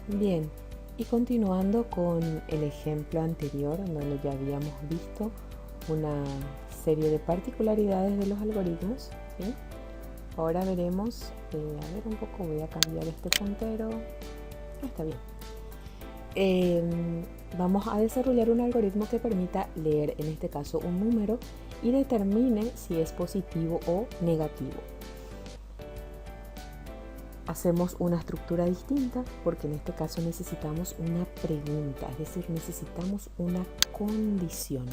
Bien, y continuando con el ejemplo anterior, en donde ya habíamos visto una serie de particularidades de los algoritmos, ¿sí? Ahora veremos, a ver un poco, voy a cambiar este puntero, está bien. Vamos a desarrollar un algoritmo que permita leer, en este caso, un número y determine si es positivo o negativo. Hacemos una estructura distinta porque en este caso necesitamos una pregunta, es decir, necesitamos una condición.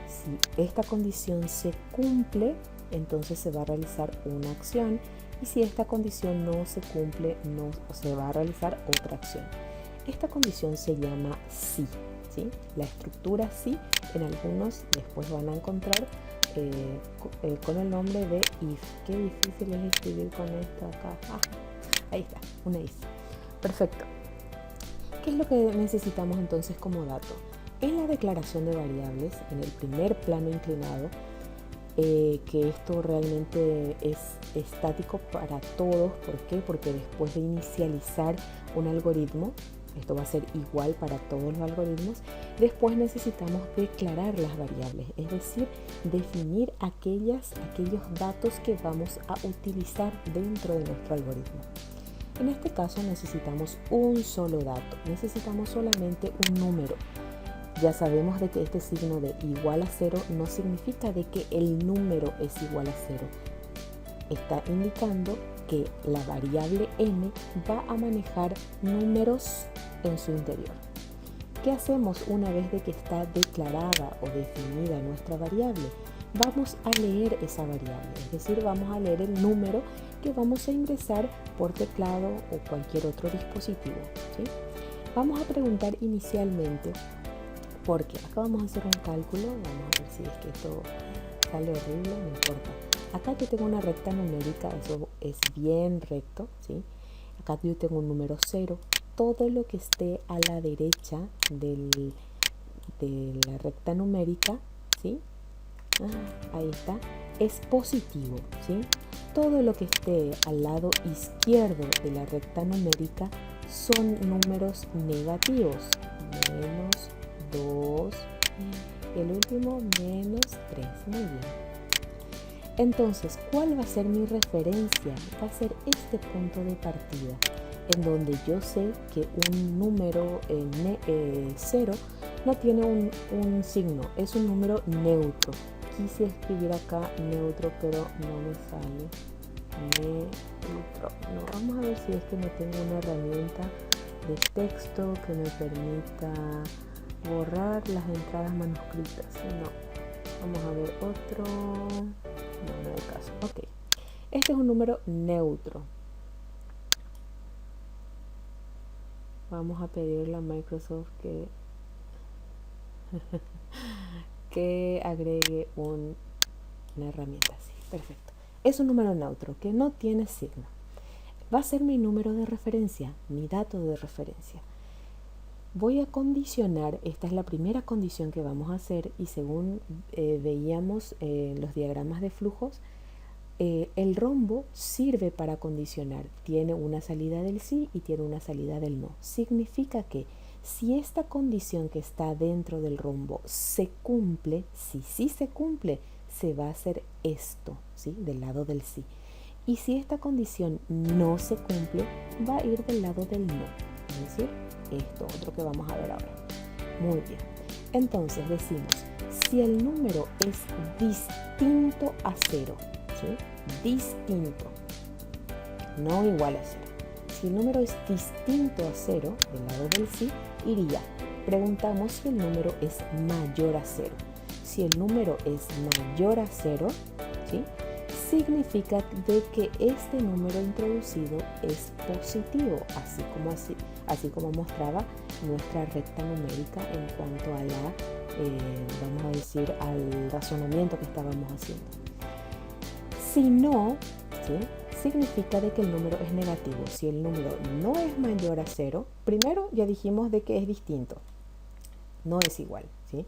Si esta condición se cumple, entonces se va a realizar una acción, y si esta condición no se cumple, no se va a realizar otra acción. Esta condición se llama si, ¿sí? La estructura si, en algunos después van a encontrar con el nombre de if. Qué difícil es escribir con esto acá. Ahí está, una if. Perfecto. ¿Qué es lo que necesitamos entonces como dato? En la declaración de variables, en el primer plano inclinado, que esto realmente es estático para todos. ¿Por qué? Porque después de inicializar un algoritmo, esto va a ser igual para todos los algoritmos, después necesitamos declarar las variables, es decir, definir aquellos datos que vamos a utilizar dentro de nuestro algoritmo. En este caso necesitamos un solo dato, necesitamos solamente un número. Ya sabemos de que este signo de igual a 0 no significa de que el número es igual a 0. Está indicando que la variable n va a manejar números en su interior. ¿Qué hacemos una vez de que está declarada o definida nuestra variable? Vamos a leer esa variable, es decir, vamos a leer el número que vamos a ingresar por teclado o cualquier otro dispositivo, ¿sí? Vamos a preguntar inicialmente, porque acá vamos a hacer un cálculo, vamos a ver si es que esto sale horrible, no importa. Acá yo tengo una recta numérica, eso es bien recto, ¿sí? Acá yo tengo un número 0. Todo lo que esté a la derecha de la recta numérica, ¿sí? Ahí está, es positivo, ¿sí? Todo lo que esté al lado izquierdo de la recta numérica son números negativos. Menos 2 y el último menos 3. Muy bien. Entonces, ¿cuál va a ser mi referencia? Va a ser este punto de partida, en donde yo sé que un número 0 no tiene un signo, es un número neutro. Quise escribir acá neutro, pero no me sale. Neutro. No, vamos a ver si es que no tengo una herramienta de texto que me permita borrar las entradas manuscritas. No. Vamos a ver otro. No hay caso. Ok. Este es un número neutro. Vamos a pedirle a Microsoft que agregue una herramienta así. Perfecto. Es un número neutro que no tiene signo. Va a ser mi número de referencia, mi dato de referencia. Voy a condicionar, esta es la primera condición que vamos a hacer, y según veíamos los diagramas de flujos, el rombo sirve para condicionar. Tiene una salida del sí y tiene una salida del no. Significa que si esta condición que está dentro del rombo se cumple, si sí se cumple, se va a hacer esto, ¿sí? Del lado del sí. Y si esta condición no se cumple, va a ir del lado del no. Es decir, esto otro que vamos a ver ahora. Muy bien. Entonces decimos, si el número es distinto a 0, ¿sí? Distinto, no igual a 0. Si el número es distinto a 0, del lado del sí, iría. Preguntamos si el número es mayor a 0. Si el número es mayor a 0, ¿sí? Significa de que este número introducido es positivo, así como mostraba nuestra recta numérica en cuanto a vamos a decir, al razonamiento que estábamos haciendo. Si no, ¿sí? Significa de que el número es negativo. Si el número no es mayor a 0, primero ya dijimos de que es distinto, no es igual, ¿sí?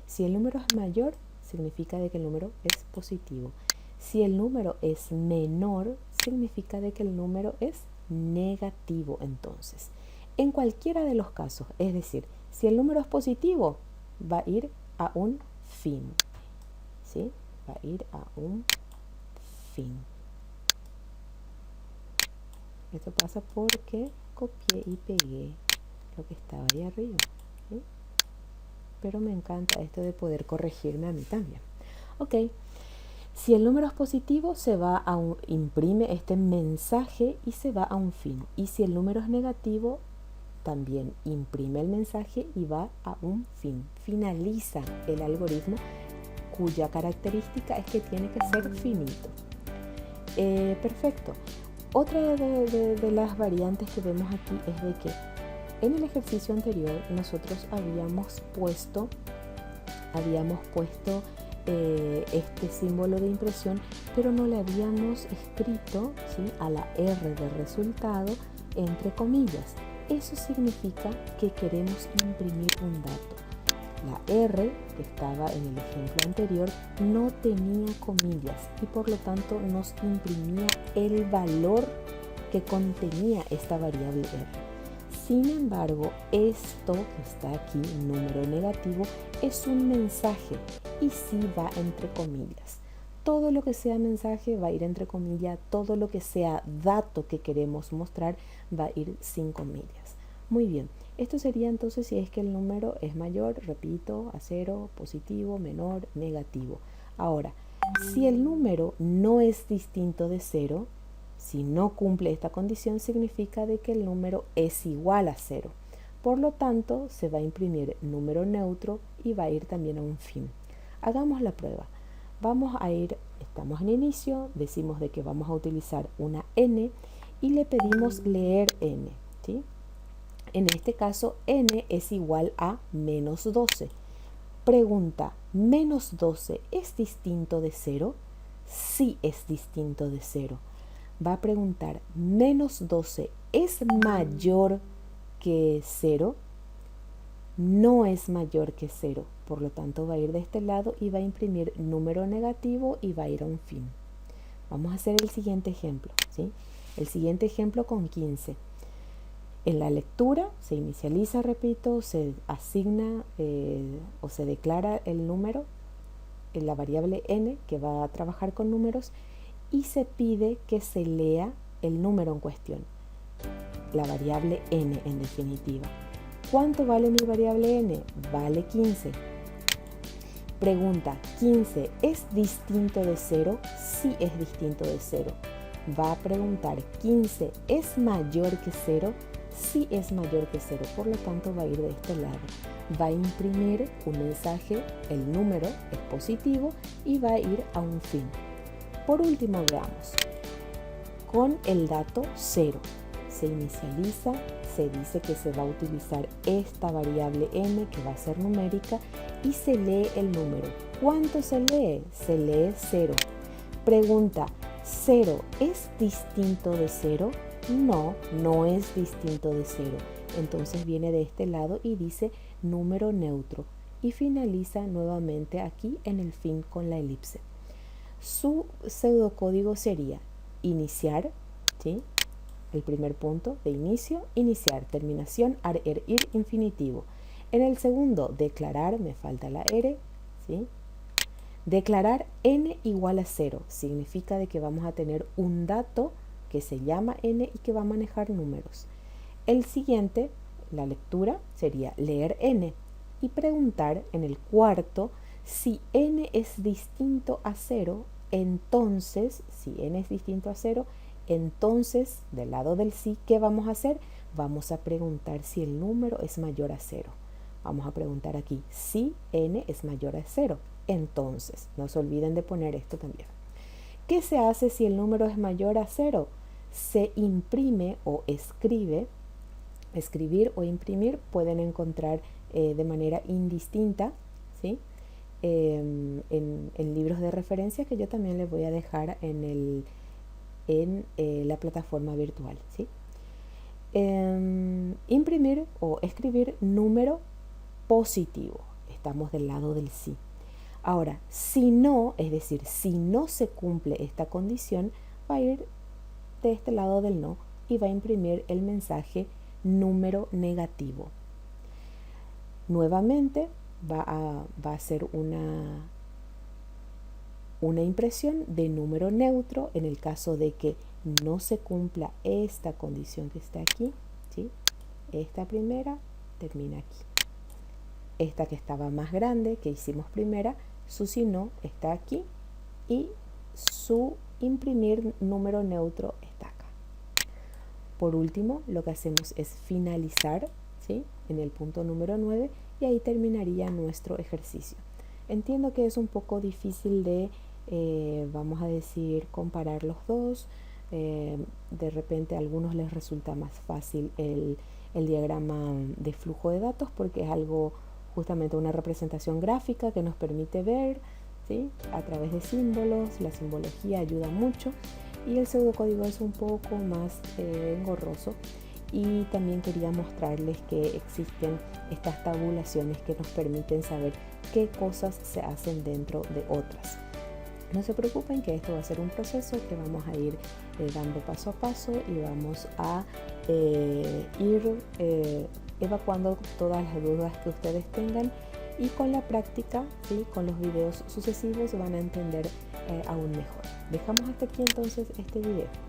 Si el número es mayor, significa de que el número es positivo. Si el número es menor, significa de que el número es negativo. Entonces, en cualquiera de los casos. Es decir, si el número es positivo, va a ir a un fin, ¿sí? Va a ir a un fin. Esto pasa porque copié y pegué lo que estaba ahí arriba, ¿sí? Pero me encanta esto de poder corregirme a mí también. Ok, si el número es positivo, imprime este mensaje y se va a un fin. Y si el número es negativo, también imprime el mensaje y va a un fin. Finaliza el algoritmo, cuya característica es que tiene que ser finito. Perfecto. Otra de las variantes que vemos aquí es de que en el ejercicio anterior nosotros habíamos puesto este símbolo de impresión, pero no le habíamos escrito, ¿sí?, a la R de resultado entre comillas. Eso significa que queremos imprimir un dato. La R, que estaba en el ejemplo anterior, no tenía comillas y por lo tanto nos imprimía el valor que contenía esta variable R. Sin embargo, esto que está aquí, número negativo, es un mensaje y sí va entre comillas. Todo lo que sea mensaje va a ir entre comillas, todo lo que sea dato que queremos mostrar va a ir sin comillas. Muy bien, esto sería entonces si es que el número es mayor, repito, a 0, positivo, menor, negativo. Ahora, si el número no es distinto de 0, si no cumple esta condición, significa de que el número es igual a 0. Por lo tanto, se va a imprimir número neutro y va a ir también a un fin. Hagamos la prueba. Estamos en inicio, decimos de que vamos a utilizar una n y le pedimos leer n, ¿sí? En este caso, n es igual a menos 12. Pregunta, ¿menos 12 es distinto de 0? Sí es distinto de 0. Va a preguntar, ¿menos 12 es mayor que 0? No es mayor que 0, por lo tanto va a ir de este lado y va a imprimir número negativo y va a ir a un fin. Vamos a hacer el siguiente ejemplo, ¿sí? El siguiente ejemplo con 15. En la lectura se inicializa, repito, se asigna o se declara el número, la variable n que va a trabajar con números, y se pide que se lea el número en cuestión, la variable n en definitiva. ¿Cuánto vale mi variable n? Vale 15. Pregunta, ¿15 es distinto de 0? Sí es distinto de 0. Va a preguntar, ¿15 es mayor que 0? Sí es mayor que 0, por lo tanto va a ir de este lado. Va a imprimir un mensaje, el número es positivo y va a ir a un fin. Por último, veamos, con el dato 0, se inicializa, se dice que se va a utilizar esta variable n que va a ser numérica y se lee el número. ¿Cuánto se lee? Se lee 0. Pregunta, ¿0 es distinto de 0? No, no es distinto de 0. Entonces viene de este lado y dice número neutro y finaliza nuevamente aquí en el fin con la elipse. Su pseudocódigo sería iniciar, ¿sí?, el primer punto de inicio, iniciar, terminación, ir, infinitivo. En el segundo, declarar, me falta la R, ¿sí? Declarar n igual a 0, significa de que vamos a tener un dato que se llama n y que va a manejar números. El siguiente, la lectura, sería leer n y preguntar en el cuarto si n es distinto a 0, entonces, si n es distinto a 0, entonces, del lado del sí, ¿qué vamos a hacer? Vamos a preguntar si el número es mayor a 0. Vamos a preguntar aquí, si n es mayor a 0. Entonces, no se olviden de poner esto también. ¿Qué se hace si el número es mayor a 0? Se imprime o escribe. Escribir o imprimir pueden encontrar de manera indistinta, ¿sí?, en libros de referencia que yo también les voy a dejar en la plataforma virtual, ¿sí? Imprimir o escribir número positivo. Estamos del lado del sí. Ahora, si no, es decir, si no se cumple esta condición, va a ir de este lado del no y va a imprimir el mensaje número negativo. Nuevamente va a ser una impresión de número neutro en el caso de que no se cumpla esta condición que está aquí, ¿sí? Esta primera termina aquí. Esta que estaba más grande, que hicimos primera, su si no está aquí y su imprimir número neutro está acá. Por último, lo que hacemos es finalizar, ¿sí? En el punto número 9 y ahí terminaría nuestro ejercicio. Entiendo que es un poco difícil de, vamos a decir, comparar los dos. De repente a algunos les resulta más fácil el diagrama de flujo de datos porque es algo, justamente una representación gráfica que nos permite ver, ¿sí? A través de símbolos. La simbología ayuda mucho y el pseudocódigo es un poco más engorroso. Y también quería mostrarles que existen estas tabulaciones que nos permiten saber qué cosas se hacen dentro de otras. No se preocupen que esto va a ser un proceso que vamos a ir dando paso a paso y vamos a ir evacuando todas las dudas que ustedes tengan y con la práctica, ¿sí? Con los videos sucesivos van a entender aún mejor. Dejamos hasta aquí entonces este video.